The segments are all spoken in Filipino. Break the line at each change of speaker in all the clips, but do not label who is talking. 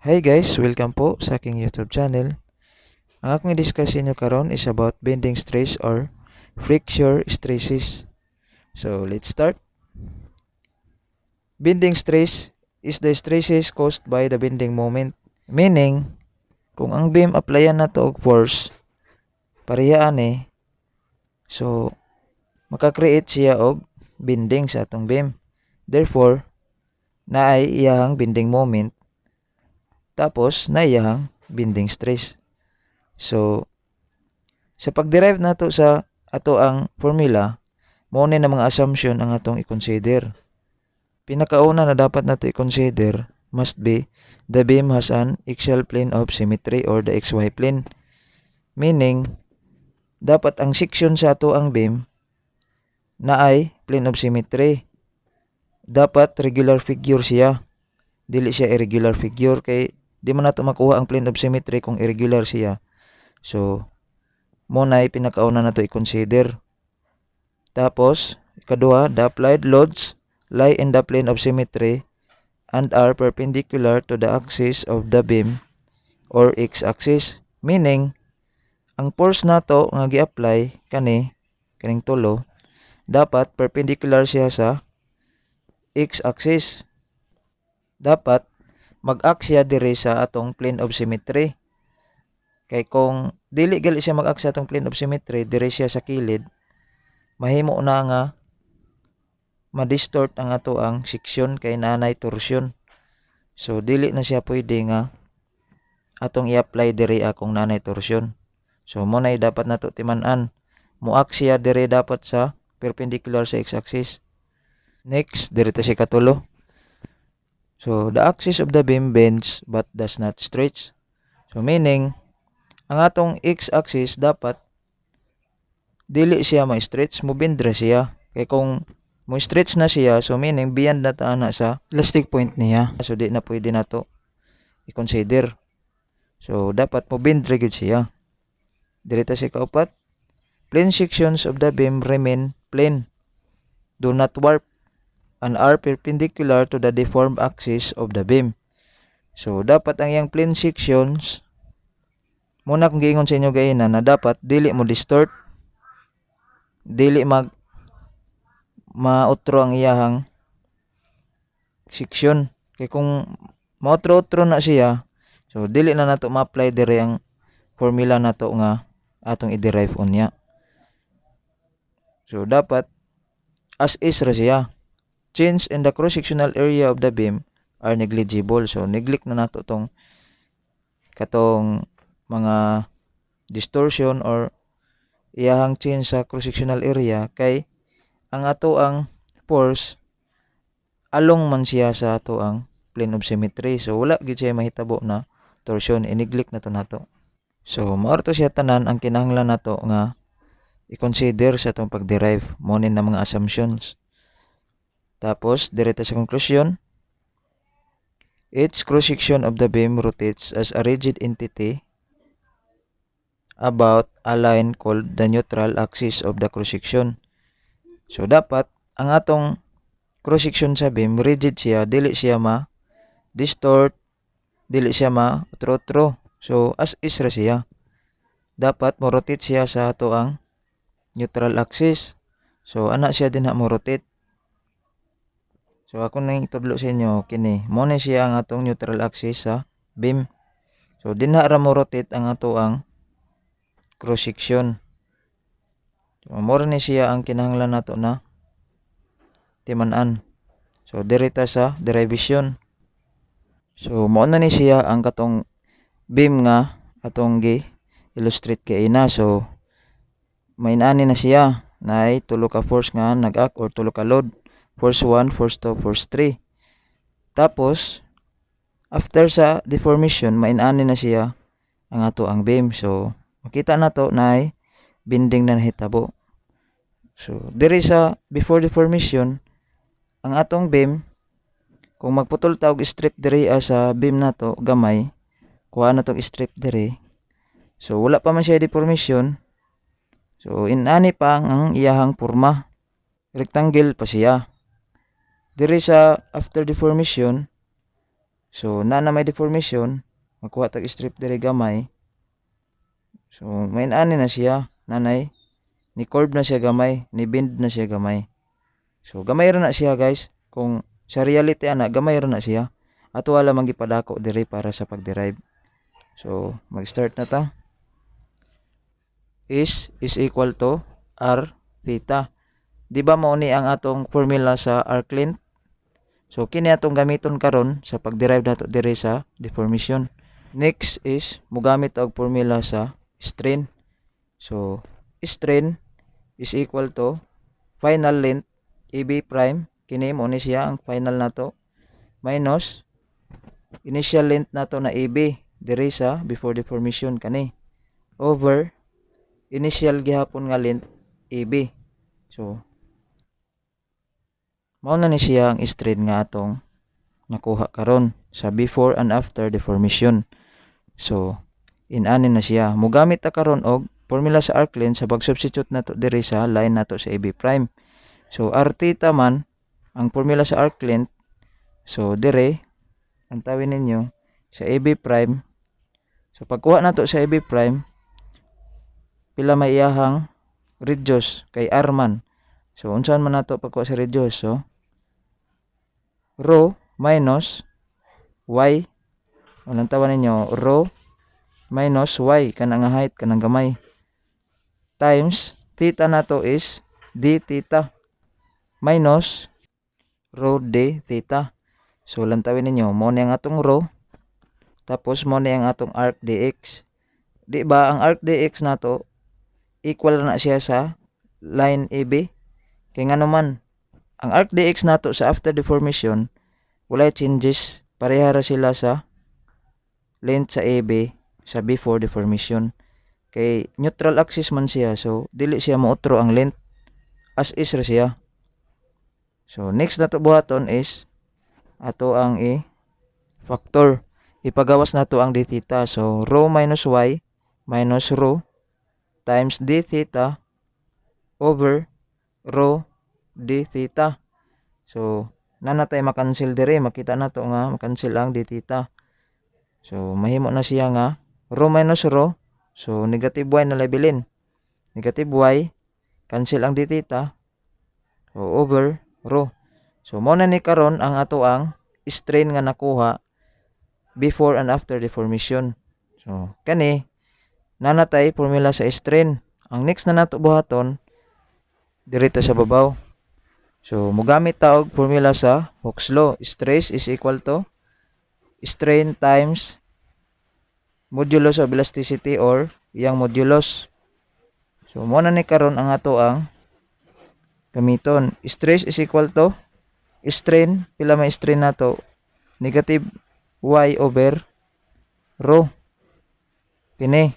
Hi guys, welcome po sa aking YouTube channel. Ang akong i-discuss inyo karon is about bending stress or friction stresses. So, let's start. Bending stress is the stresses caused by the bending moment. Meaning, kung ang beam applyan na to og force, parehaan so maka-create siya og bending sa atong beam. Therefore, naay iyahang bending moment tapos naiyahang bending stress. So, sa pag-derive nato sa ato ang formula, mao na mga assumption ang atong i-consider. Pinakauna na dapat nato i-consider must be the beam has an axial plane of symmetry or the XY plane. Meaning, dapat ang section sa ato ang beam na ay plane of symmetry. Dapat regular figure siya. Dili siya irregular figure kay di man nato makuha ang plane of symmetry kung irregular siya. So, mo na pinakauna nato i-consider. Tapos, ikaduha, the applied loads lie in the plane of symmetry and are perpendicular to the axis of the beam or x-axis. Meaning, ang force nato nga gi-apply kaning tulo, dapat perpendicular siya sa x-axis. Dapat mag-act siya diri sa atong plane of symmetry. Kay kung dili gali siya mag-act sa atong plane of symmetry, diri siya sa kilid, mahimo na nga ma-distort ang ato ang section kay nanay torsion. So dili na siya pwede nga atong i-apply diri akong nanay torsion. So mo nay dapat nato timan-an. Mo-act siya diri dapat sa perpendicular sa x-axis. Next, diri ta siya katulo. So the axis of the beam bends but does not stretch. So meaning, ang atong x-axis dapat dili siya ma-stretch, mo bend ra siya. Kay kung mo stretch na siya, so meaning beyond na ta na sa elastic point niya. So di na pwede nato i-consider. So dapat mo bend ra gyud siya. Diri ta siya kaupat. Plane sections of the beam remain plane, do not warp, and are perpendicular to the deformed axis of the beam. So dapat ang iyang plane sections, muna kung giingon sa inyo gaina na dapat dili mo distort, dili mautro ang iyahang section. Kay kung mautro-utro na siya, so dili na nato ma-apply dire ang formula nato nga atong i-derive unya. So dapat as is ra siya. Change in the cross-sectional area of the beam are negligible. So neglect na nato tong katong mga distortion or iyahang change sa cross-sectional area kay ang ato ang force along man siya sa ato ang plane of symmetry. So wala gyud siya mahitabo na torsion, i-neglect na to nato. So mao to siya tanan ang kinahanglan nato nga i-consider sa atong pag-derive mo na mga assumptions. Tapos diretso sa conclusion, each cross-section of the beam rotates as a rigid entity about a line called the neutral axis of the cross-section. So dapat ang atong cross-section sa beam rigid siya, dili siya ma-distort, dili siya ma-utro-utro. So as is ra siya. Dapat mo rotate siya sa ato ang neutral axis. So ana siya din mo rotate. So ako nang itudlo sa inyo kini, mo na siya ang atong neutral axis sa beam. So dinha ra mo rotate ang ato ang cross section. So mo ni siya ang kinahanglan nato na timan-an. So direta sa derivation. So mo na ni siya ang katong beam nga atong gi illustrate kay ina. So mainani na siya nay tulo ka force nga nag-act or tulo ka load. Force 1, force 2, force 3. Tapos, after sa deformation, mainani na siya ang ato ang beam. So, makita na to na bending na nahitabo. So, diri sa before deformation, ang atong beam, kung magputol ta og strip diri sa beam na to, gamay, kuha na tong strip diri. So, wala pa man siya deformation. So, inani pa ang iyahang porma. Rectangle pa siya. Diri sa after deformation, So na may deformation, makuha tag strip diri gamay. So main ani na siya, nanay ni curve na siya gamay, ni bend na siya gamay. So gamay ra na siya guys. Kung sa reality ana gamay ra na siya. Ato wala man gipadako diri para sa pag-derive. So mag-start na ta. Is equal to r theta. Di ba mao ni ang atong formula sa arc length? So kini atong gamiton karon sa pag-derive nato diri sa deformation. Next is mogamit og formula sa strain. So strain is equal to final length AB prime, kini mo ni siya ang final nato, minus initial length nato na AB diri sa before deformation kani, over initial gihapon nga length AB. So mao na ni siya ang strain nga atong nakuha karon sa before and after deformation. So inani na siya. Mogamit ta karon og formula sa arc length sa pag-substitute nato diri sa line nato sa AB prime. So r theta man ang formula sa arc length. So dire ang tawin ninyo sa AB prime. So pagkuha nato sa AB prime, pila may iyahang radius kay r man. So unsaon man nato pagkuha sa radius? So rho minus y, anong tawon ninyo, rho minus y kanang height kanang gamay, times theta nato is d theta minus rho d theta. So lantawin ninyo mo ni ang atong rho, tapos mo ni ang atong arc dx. Di ba ang arc dx nato equal na siya sa line AB? Kay ngano man ang arc dx nato sa after deformation walay changes, pareha ra sila sa length sa AB sa before deformation. Kay neutral axis man siya, so dili siya moutro ang length, as is ra siya. So next nato buhaton is ato ang factor. Ipagawas nato ang d theta. So rho minus y minus rho times d theta over rho d theta. So nanatay makancel dire, makita nato nga makancel ang d theta. So mahimo na siya nga rho minus rho, so negative y na labelin. Negative y cancel ang d theta, so over rho. So mo na ni karon ang ato ang strain nga nakuha before and after deformation. So kani nanatay formula sa strain. Ang next na nato buhaton dirito sa babaw. So mogamit ta og formula sa Hooke's law. Stress is equal to strain times modulus of elasticity or iyang modulus. So mo na ni karon ang ato ang gamiton. Stress is equal to strain, pila may strain nato, negative y over rho kini,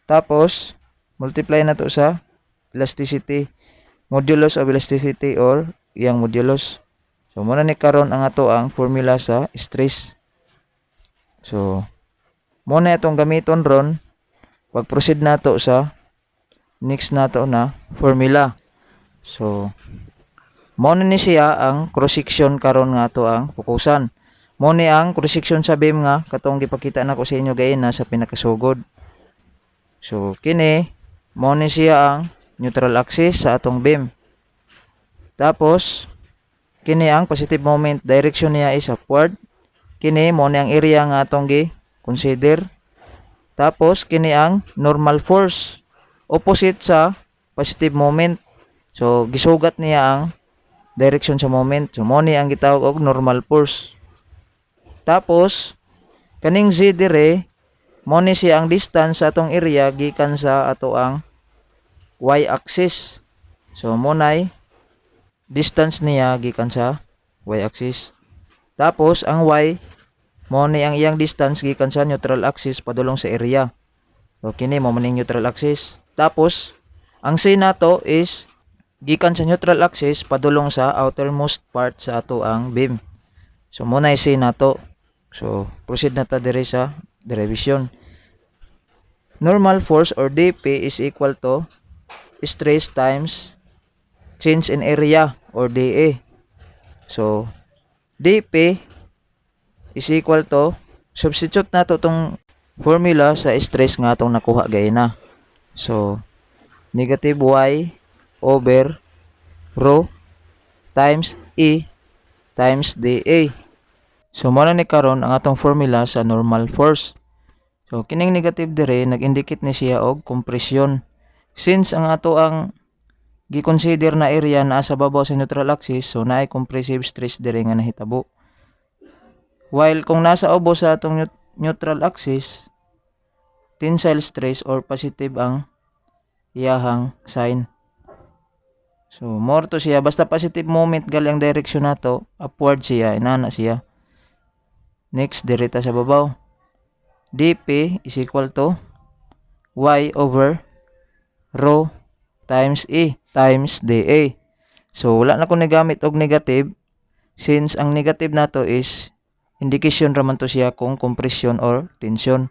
tapos multiply nato sa elasticity, modulus of elasticity or iyang modulus. So muna ni karon ang ato ang formula sa stress. So muna itong gamiton ron pag proceed nato sa next nato na formula. So mo ni siya ang cross section karon nga ato ang fokusan. Mo ni ang cross section sa beam nga katong gipakita nako sa inyo gaina sa pinakasugod. So kini mo ni siya ang neutral axis sa atong beam. Tapos kini ang positive moment, direction niya is upward. Kini mo ni ang area nga atong gi-consider. Tapos kini ang normal force, opposite sa positive moment. So gisugat niya ang direction sa moment. So mo ni ang gitawag og normal force. Tapos kaning z dire mo ni siya ang distance sa atong area gikan sa ato ang y axis. So mo nay distance niya gikan sa y axis. Tapos ang y mo ni ang iyang distance gikan sa neutral axis padulong sa area. So kini mo maning neutral axis. Tapos ang c nato is gikan sa neutral axis padulong sa outermost part sa ato ang beam. So muna i-C nato. So proceed na ta dire sa derivation. Normal force or dP is equal to stress times change in area or dA. So dP is equal to, substitute nato tong formula sa stress nga atong nakuha gayna. So, negative y over rho times E times dA. So, muna ni karon ang atong formula sa normal force. So, kining negative dire, nag-indicate ni siya og compression. Since ang ato ang gi-consider na area na sa babaw sa neutral axis, so naay compressive stress dire nga nahitabo. While kung nasa ubos sa atong neutral axis, tensile stress or positive ang iyahang sign. So, more to siya, basta positive moment gali ang direction nato, upward siya, inana siya. Next, direta sa babaw. dP is equal to y over rho times E times dA. So, wala na ko nagamit og negative since ang negative nato is indication raman to siya kung compression or tension.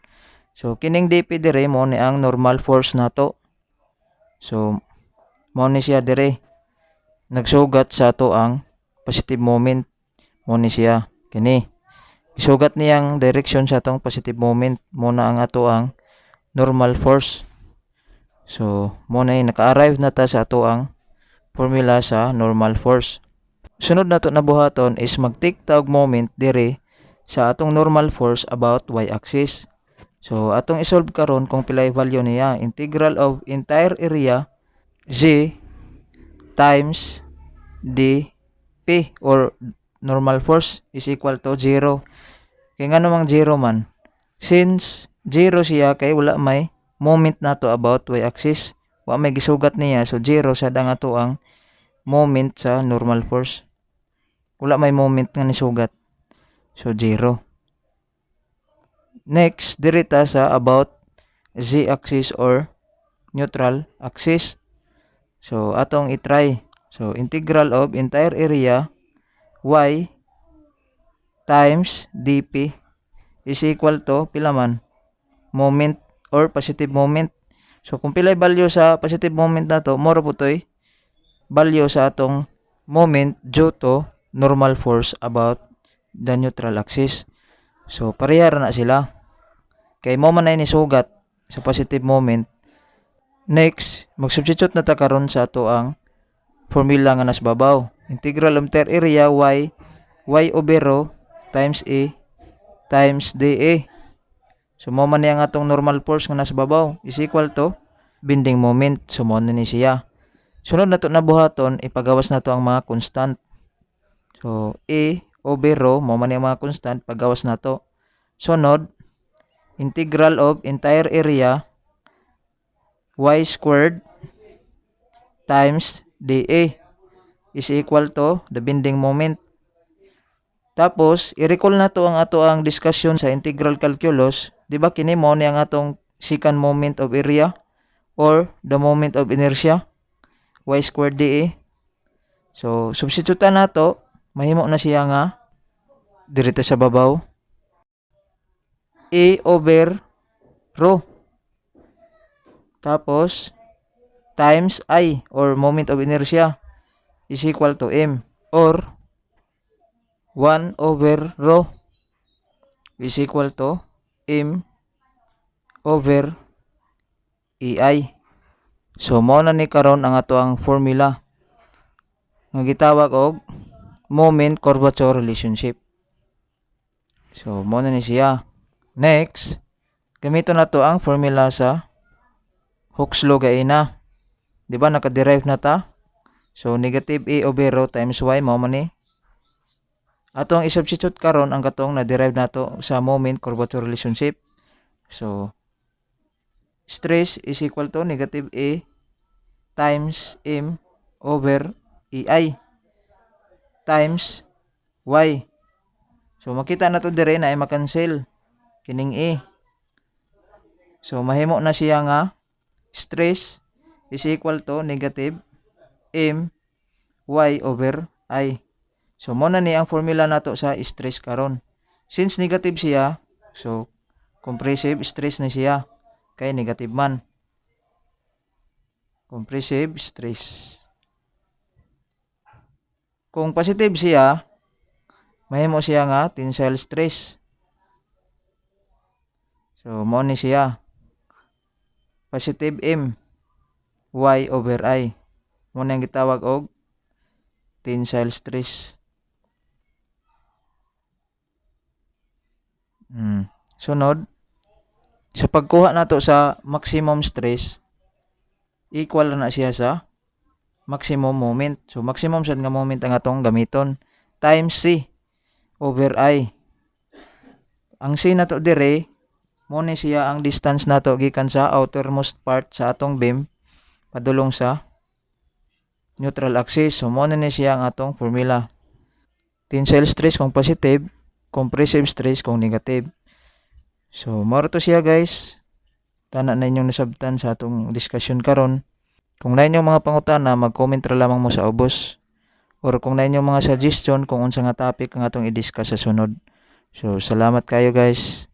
So, kining dP dire mo ni ang normal force nato. So, mo ni siya dire. Nagsugat sa ato ang positive moment. Mo ni siya. Kini. Isugat niyang direction sa atong positive moment. Mo na ang ato ang normal force. So, mo na naka-arrive na ta sa ato ang formula sa normal force. Sunod nato na buhaton is mag-take ta og moment dire sa atong normal force about y-axis. So, atong isolve karon kung pila value niya. Integral of entire area g times dP or normal force is equal to 0. Kaya nga namang 0 man. Since 0 siya kay wala may moment nato about y-axis. Wa may gisugat niya. So 0 sa dang ato ang moment sa normal force. Wala may moment nga nisugat. So 0. Next, dirita sa about z-axis or neutral axis. So atong i-try. So integral of entire area y times dP is equal to pila man moment or positive moment. So kung pila value sa positive moment nato, more po toy value sa atong moment due to normal force about the neutral axis. So pareha ra na sila. Kay mo man ay nisugat sa positive moment. Next, mag-substitute na ta karon sa ato ang formula nga nas babaw. Integral of entire area y over rho times A times dA. So, mo man yang atong normal force nga nasa babaw is equal to bending moment. So, mo na ni siya. Sunod na to na buhaton, ipagawas na to ang mga constant. So, A over rho, mo man yung mga constant, pagawas na to. Sunod, integral of entire area y squared times dA is equal to the bending moment. Tapos, i-recall na to ang ato ang discussion sa integral calculus. Diba kini mo ni ang atong second moment of area or the moment of inertia, y squared dA. So, substitute na to, mahimo na siya nga dirito sa babaw. A over rho. Tapos, times I or moment of inertia is equal to M or 1 over rho is equal to M over EI. So, mao na ni karon ang ato ang formula nga gitawag og moment curvature relationship. So, mao na ni siya. Next, gamiton na to ang formula sa Hooke's law gaina. Di ba naka-derive na ta? So, negative A over rho times Y mao man ni. Atong i-substitute karon ang katong na-derive nato sa moment curvature relationship. So, stress is equal to negative A times M over EI times Y. So, makita na to dire na ay makancel kining A. So, mahimo na siya nga stress is equal to negative M Y over I. So, mo na ni ang formula nato sa stress karon. Since negative siya, so, compressive stress na siya. Kay negative man. Compressive stress. Kung positive siya, mahimo siya nga tensile stress. So mao ni siya. Positive M Y over I. Mo nang gitawag og tensile stress. Sunod, sa pagkuha nato sa maximum stress, equal na siya sa maximum moment. So maximum sad nga moment ang atong gamiton times C over I. Ang C nato dire mo ni siya ang distance nato gikan sa outermost part sa atong beam padulong sa neutral axis. So mo ni siya ang atong formula. Tensile stress kung positive, compressive stress kung negative. So mao to siya guys. Tana na inyong nasabtan sa atong discussion karon. Kung na inyong mga pangutana, mag-comment ra lamang mo sa ubos. Or kung na inyong mga suggestion kung unsa nga topic ang atong i-discuss sa sunod. So salamat kayo guys.